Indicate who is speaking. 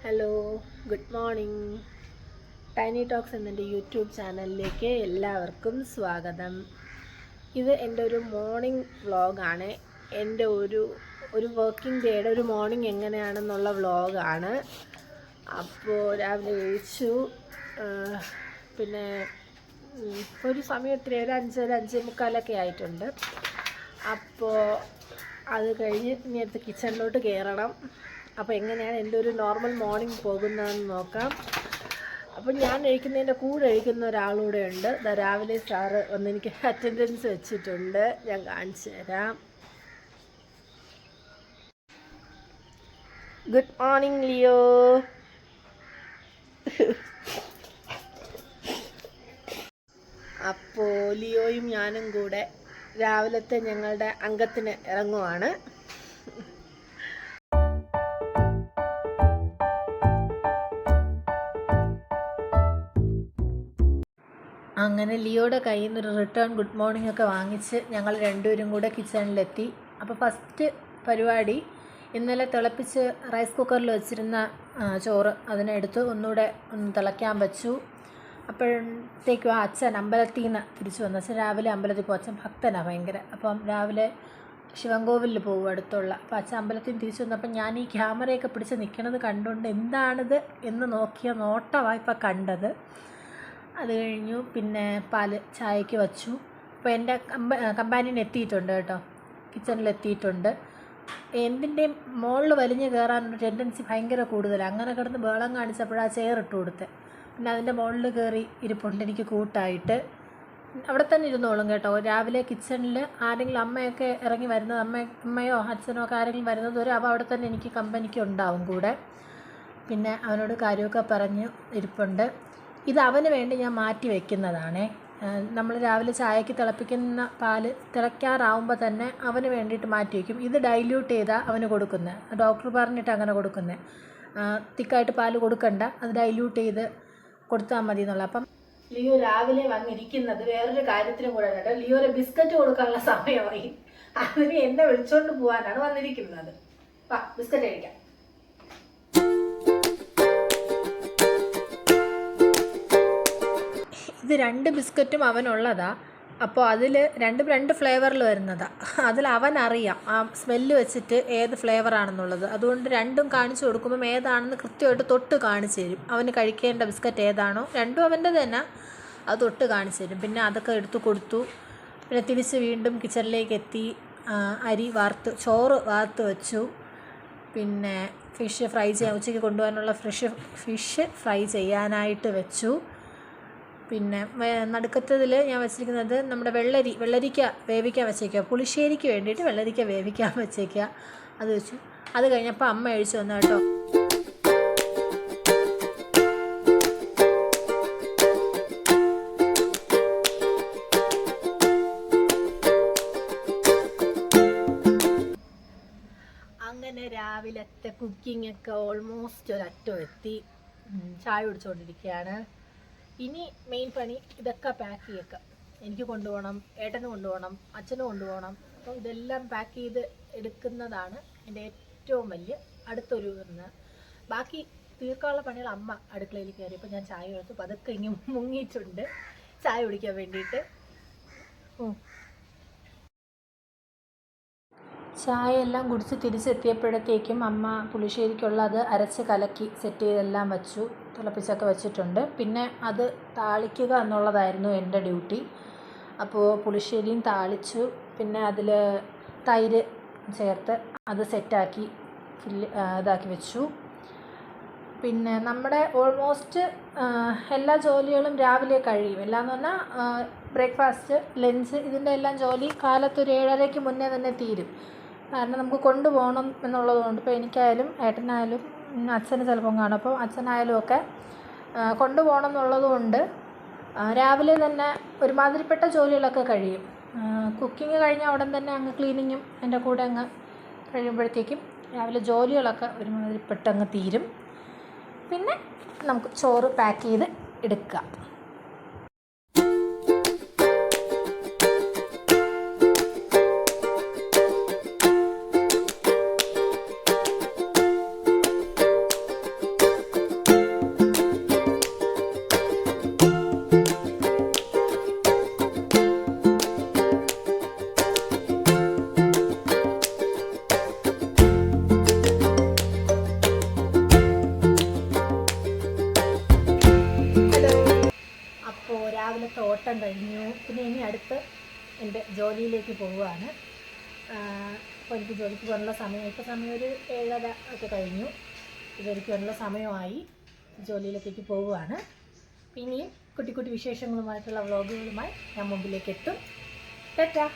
Speaker 1: Hello, good morning. Tiny talks എന്നെൻ്റെ YouTube ചാനലിലേക്ക് എല്ലാവർക്കും സ്വാഗതം. ഇത് എൻ്റെ ഒരു മോർണിംഗ് വ്ളോഗാണ്. എൻ്റെ ഒരു വർക്കിംഗ് ഡേയുടെ ഒരു മോർണിംഗ് എങ്ങനെയാണെന്നുള്ള വ്ളോഗാണ്. അപ്പോൾ രാവിലെ എഴുതിച്ചു, പിന്നെ ഒരു സമയത്തിന് ഒരു 5:45 ആയിട്ടുണ്ട്. അപ്പോൾ അത് കഴിഞ്ഞ് ഇനി അടുത്ത് കിച്ചണിലോട്ട് കയറണം. അപ്പോൾ എങ്ങനെയാണ് എൻ്റെ ഒരു നോർമൽ മോർണിംഗ് പോകുന്നതെന്ന് നോക്കാം. അപ്പോൾ ഞാൻ കഴിക്കുന്നതിൻ്റെ കൂടെ കഴിക്കുന്ന ഒരാളൂടെ ഉണ്ട്. രാവിലെ സാറ് വന്ന് എനിക്ക് അറ്റൻഡൻസ് വെച്ചിട്ടുണ്ട്. ഞാൻ കാണിച്ചു തരാം. Good morning Leo. അപ്പോൾ ലിയോയും ഞാനും കൂടെ രാവിലത്തെ ഞങ്ങളുടെ അംഗത്തിന് ഇറങ്ങുവാണ്. അങ്ങനെ ലിയോയുടെ കയ്യിൽ നിന്നൊരു റിട്ടേൺ ഗുഡ് മോർണിംഗ് ഒക്കെ വാങ്ങിച്ച് ഞങ്ങൾ രണ്ടുപേരും കൂടെ കിച്ചണിലെത്തി. അപ്പോൾ ഫസ്റ്റ് പരിപാടി ഇന്നലെ തിളപ്പിച്ച് റൈസ് കുക്കറിൽ വെച്ചിരുന്ന ചോറ് അതിനെടുത്ത് ഒന്നുകൂടെ തിളയ്ക്കാൻ വെച്ചു. അപ്പോഴത്തേക്കും അച്ഛൻ അമ്പലത്തിൽ നിന്ന് തിരിച്ചു വന്നു. അച്ഛൻ രാവിലെ അമ്പലത്തിൽ പോകും. അച്ഛൻ ഭക്തനാണ് ഭയങ്കര. അപ്പം രാവിലെ ശിവൻകോവിലിൽ പോകും അടുത്തുള്ള. അപ്പോൾ അച്ഛൻ അമ്പലത്തിൽ നിന്ന് തിരിച്ചു വന്നപ്പോൾ ഞാൻ ഈ ക്യാമറയൊക്കെ പിടിച്ച് നിൽക്കണത് കണ്ടുകൊണ്ട് എന്താണിത് എന്ന് നോക്കിയ നോട്ടമാണ് ഇപ്പം കണ്ടത്. അത് കഴിഞ്ഞു പിന്നെ പാല് ചായക്ക് വച്ചു. അപ്പോൾ എൻ്റെ കമ്പാനിയൻ എത്തിയിട്ടുണ്ട് കേട്ടോ, കിച്ചണിലെത്തിയിട്ടുണ്ട്. എന്തിൻ്റെയും മുകളിൽ വലിഞ്ഞ് കയറാനൊരു ടെൻഡൻസി ഭയങ്കര കൂടുതലാണ്. അങ്ങനെ കിടന്ന് ബഹളം കാണിച്ചപ്പോഴാണ് ചെയർ ഇട്ട് കൊടുത്ത്. പിന്നെ അതിൻ്റെ മുകളിൽ കയറി ഇരിപ്പുണ്ട് എനിക്ക് കൂട്ടായിട്ട്. അവിടെ തന്നെ ഇരുന്നോളും കേട്ടോ. രാവിലെ കിച്ചണിൽ ആരെങ്കിലും അമ്മയൊക്കെ ഇറങ്ങി വരുന്നത്, അമ്മയോ അച്ഛനോ ഒക്കെ ആരെങ്കിലും വരുന്നത് വരെ അവ അവിടെ തന്നെ എനിക്ക് കമ്പനിക്ക് ഉണ്ടാവും കൂടെ. പിന്നെ അവനോട് കാര്യമൊക്കെ പറഞ്ഞ് ഇരിപ്പുണ്ട്. ഇത് അവന് വേണ്ടി ഞാൻ മാറ്റി വയ്ക്കുന്നതാണേ. നമ്മൾ രാവിലെ ചായക്ക് തിളപ്പിക്കുന്ന പാല് തിളയ്ക്കാറാവുമ്പോൾ തന്നെ അവന് വേണ്ടിയിട്ട് മാറ്റി വയ്ക്കും. ഇത് ഡൈല്യൂട്ട് ചെയ്താൽ അവന് കൊടുക്കുന്നത്. ഡോക്ടർ പറഞ്ഞിട്ട് അങ്ങനെ കൊടുക്കുന്നത്. തിക്കായിട്ട് പാല് കൊടുക്കണ്ട, അത് ഡൈല്യൂട്ട് ചെയ്ത് കൊടുത്താൽ മതി എന്നുള്ള. അപ്പം ലിയോ രാവിലെ വന്നിരിക്കുന്നത് വേറൊരു കാര്യത്തിനും കൂടെ കേട്ടോ. ലിയോയുടെ ബിസ്ക്കറ്റ് കൊടുക്കാനുള്ള സമയമായി. അതിന് എന്നെ വിളിച്ചുകൊണ്ട് പോകാനാണ് വന്നിരിക്കുന്നത്. വാ, ബിസ്ക്കറ്റ് കഴിക്കാം. ഇത് 2 ബിസ്ക്കറ്റും അവനുള്ളതാണ്. അപ്പോൾ അതിൽ രണ്ട് ഫ്ലേവറിൽ വരുന്നതാണ്. അതിൽ അവനറിയാം ആ സ്മെല്ല് വെച്ചിട്ട് ഏത് ഫ്ലേവറാണെന്നുള്ളത്. അതുകൊണ്ട് രണ്ടും കാണിച്ചു കൊടുക്കുമ്പം ഏതാണെന്ന് കൃത്യമായിട്ട് തൊട്ട് കാണിച്ചു തരും. അവന് കഴിക്കേണ്ട ബിസ്ക്കറ്റ് ഏതാണോ, രണ്ടും അവൻ്റെ തന്നെ, അത് തൊട്ട് കാണിച്ചു തരും. പിന്നെ അതൊക്കെ എടുത്തു കൊടുത്തു. പിന്നെ തിരിച്ച് വീണ്ടും കിച്ചണിലേക്ക് എത്തി. ചോറ് വാർത്ത് വെച്ചു. പിന്നെ ഫിഷ് ഫ്രൈ ചെയ്യാൻ, ഉച്ചയ്ക്ക് കൊണ്ടുപോകാനുള്ള ഫിഷ് ഫ്രൈ ചെയ്യാനായിട്ട് വെച്ചു. പിന്നെ നടുക്കത്തതിൽ ഞാൻ വെച്ചിരിക്കുന്നത് നമ്മുടെ വെള്ളരിക്ക വേവിക്കാൻ വെച്ചേക്കുക. പുളിശ്ശേരിക്ക് വേണ്ടിയിട്ട് വെള്ളരിക്ക വേവിക്കാൻ വെച്ചേക്കുക. അത് വെച്ചു. അത് കഴിഞ്ഞപ്പോൾ അമ്മ കഴിച്ചു വന്നു കേട്ടോ. അങ്ങനെ രാവിലത്തെ കുക്കിങ്ങൊക്കെ ഓൾമോസ്റ്റ് ഒരറ്റം എത്തി. ചായ കുടിച്ചുകൊണ്ടിരിക്കുകയാണ്. ഇനി മെയിൻ പണി ഇതൊക്കെ പാക്ക് ചെയ്യേക്കാം. എനിക്ക് കൊണ്ടുപോകണം, ഏട്ടന് കൊണ്ടുപോകണം, അച്ഛന് കൊണ്ടുപോകണം. അപ്പോൾ ഇതെല്ലാം പാക്ക് ചെയ്ത് എടുക്കുന്നതാണ് എൻ്റെ ഏറ്റവും വലിയ അടുത്തൊരു ബാക്കി തീർക്കാനുള്ള പണികൾ അമ്മ അടുക്കളയിൽ കയറിയപ്പോൾ ഞാൻ ചായ എടുത്തു. പതുക്കെ ഇങ്ങനെ മുങ്ങിയിട്ടുണ്ട് ചായ കുടിക്കാൻ വേണ്ടിയിട്ട്. ചായ എല്ലാം കുടിച്ച് തിരിച്ചെത്തിയപ്പോഴത്തേക്കും അമ്മ പുളിശ്ശേരിക്കുള്ളത് അരച്ച് കലക്കി സെറ്റ് ചെയ്തെല്ലാം വച്ചു. തിളപ്പിച്ചൊക്കെ വെച്ചിട്ടുണ്ട്. പിന്നെ അത് താളിക്കുക എന്നുള്ളതായിരുന്നു എൻ്റെ ഡ്യൂട്ടി. അപ്പോൾ പുളിശ്ശേരിയും താളിച്ചു. പിന്നെ അതിൽ തൈര് ചേർത്ത് അത് സെറ്റാക്കി ഇതാക്കി വെച്ചു. പിന്നെ നമ്മുടെ ഓൾമോസ്റ്റ് എല്ലാ ജോലികളും രാവിലെ കഴിയും. എല്ലാമെന്ന് പറഞ്ഞാൽ ബ്രേക്ക്ഫാസ്റ്റ്, ലഞ്ച്, ഇതിൻ്റെ എല്ലാം ജോലി കാലത്തൊരു 7:30 മുന്നേ തന്നെ തീരും. കാരണം നമുക്ക് കൊണ്ടുപോകണം എന്നുള്ളതുകൊണ്ട്. ഇപ്പോൾ എനിക്കായാലും ഏട്ടനായാലും അച്ഛന് ചിലപ്പം കാണും. അപ്പോൾ അച്ഛനായാലും ഒക്കെ കൊണ്ടുപോകണം എന്നുള്ളതുകൊണ്ട് രാവിലെ തന്നെ ഒരുമാതിരിപ്പെട്ട ജോലികളൊക്കെ കഴിയും. കുക്കിംഗ് കഴിഞ്ഞാൽ ഉടൻ തന്നെ അങ്ങ് ക്ലീനിങ്ങും എൻ്റെ കൂടെ അങ്ങ് കഴിയുമ്പോഴത്തേക്കും രാവിലെ ജോലികളൊക്കെ ഒരുമാതിരിപ്പെട്ടങ്ങ് തീരും. പിന്നെ നമുക്ക് ചോറ് പാക്ക് ചെയ്ത് എടുക്കാം. രാവിലത്തെ ഓട്ടം കഴിഞ്ഞു. പിന്നെ ഇനി അടുത്ത് എൻ്റെ ജോലിയിലേക്ക് പോവുകയാണ്. അപ്പോൾ എനിക്ക് ജോലിക്ക് പോകാനുള്ള സമയം, ഇപ്പോൾ സമയം ഒരു 7:30 ഒക്കെ കഴിഞ്ഞു. ജോലിക്ക് പോകാനുള്ള സമയമായി. ജോലിയിലേക്കൊക്കെ പോവുകയാണ്. ഇനിയും കുട്ടി കുട്ടി വിശേഷങ്ങളുമായിട്ടുള്ള വ്ളോഗുകളുമായി ഞാൻ മുമ്പിലേക്ക് എത്തും. ടാറ്റാ.